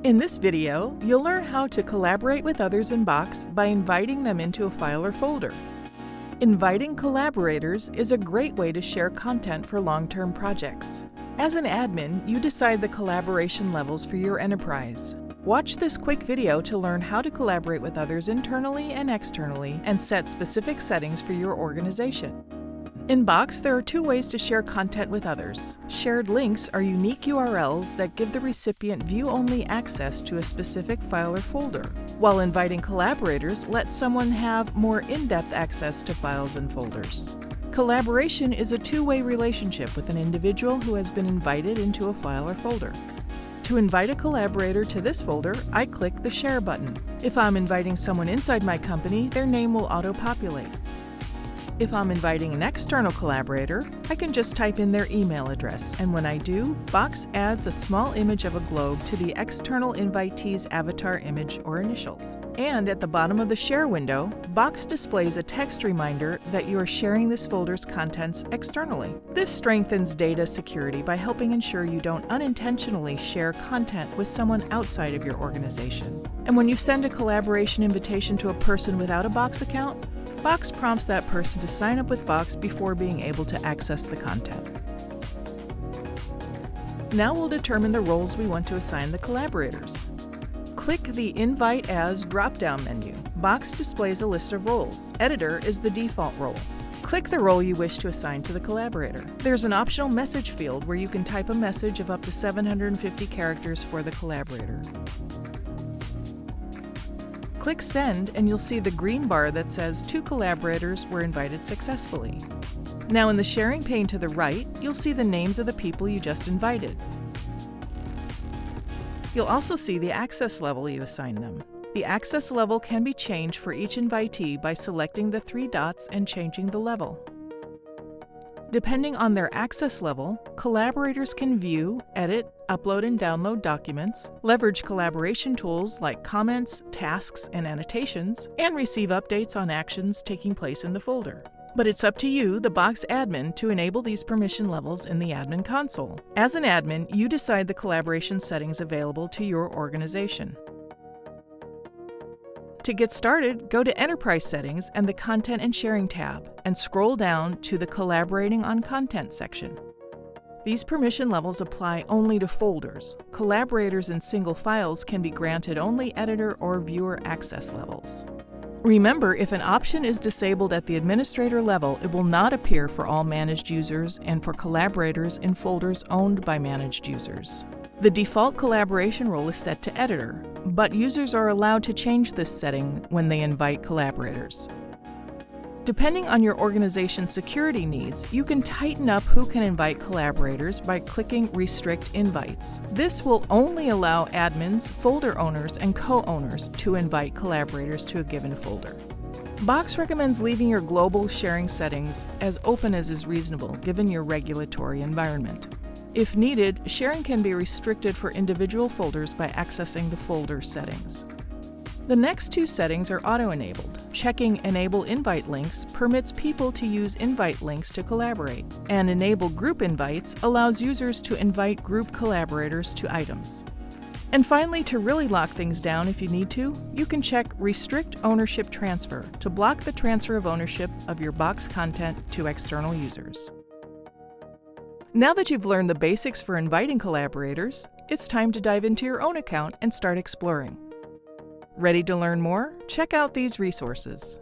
In this video, you'll learn how to collaborate with others in Box by inviting them into a file or folder. Inviting collaborators is a great way to share content for long-term projects. As an admin, you decide the collaboration levels for your enterprise. Watch this quick video to learn how to collaborate with others internally and externally and set specific settings for your organization. In Box, there are two ways to share content with others. Shared links are unique URLs that give the recipient view-only access to a specific file or folder, while inviting collaborators lets someone have more in-depth access to files and folders. Collaboration is a two-way relationship with an individual who has been invited into a file or folder. To invite a collaborator to this folder, I click the Share button. If I'm inviting someone inside my company, their name will auto-populate. If I'm inviting an external collaborator, I can just type in their email address, and when I do, Box adds a small image of a globe to the external invitee's avatar image or initials. And at the bottom of the Share window, Box displays a text reminder that you are sharing this folder's contents externally. This strengthens data security by helping ensure you don't unintentionally share content with someone outside of your organization. And when you send a collaboration invitation to a person without a Box account, Box prompts that person to sign up with Box before being able to access the content. Now we'll determine the roles we want to assign the collaborators. Click the Invite As drop-down menu. Box displays a list of roles. Editor is the default role. Click the role you wish to assign to the collaborator. There's an optional message field where you can type a message of up to 750 characters for the collaborator. Click Send and you'll see the green bar that says 2 collaborators were invited successfully. Now in the sharing pane to the right, you'll see the names of the people you just invited. You'll also see the access level you assigned them. The access level can be changed for each invitee by selecting the 3 dots and changing the level. Depending on their access level, collaborators can view, edit, upload and download documents, leverage collaboration tools like comments, tasks, and annotations, and receive updates on actions taking place in the folder. But it's up to you, the Box admin, to enable these permission levels in the admin console. As an admin, you decide the collaboration settings available to your organization. To get started, go to Enterprise Settings and the Content and Sharing tab, and scroll down to the Collaborating on Content section. These permission levels apply only to folders. Collaborators in single files can be granted only editor or viewer access levels. Remember, if an option is disabled at the administrator level, it will not appear for all managed users and for collaborators in folders owned by managed users. The default collaboration role is set to editor, but users are allowed to change this setting when they invite collaborators. Depending on your organization's security needs, you can tighten up who can invite collaborators by clicking Restrict Invites. This will only allow admins, folder owners, and co-owners to invite collaborators to a given folder. Box recommends leaving your global sharing settings as open as is reasonable given your regulatory environment. If needed, sharing can be restricted for individual folders by accessing the folder settings. The next 2 settings are auto-enabled. Checking Enable Invite Links permits people to use invite links to collaborate, and Enable Group Invites allows users to invite group collaborators to items. And finally, to really lock things down if you need to, you can check Restrict Ownership Transfer to block the transfer of ownership of your Box content to external users. Now that you've learned the basics for inviting collaborators, it's time to dive into your own account and start exploring. Ready to learn more? Check out these resources.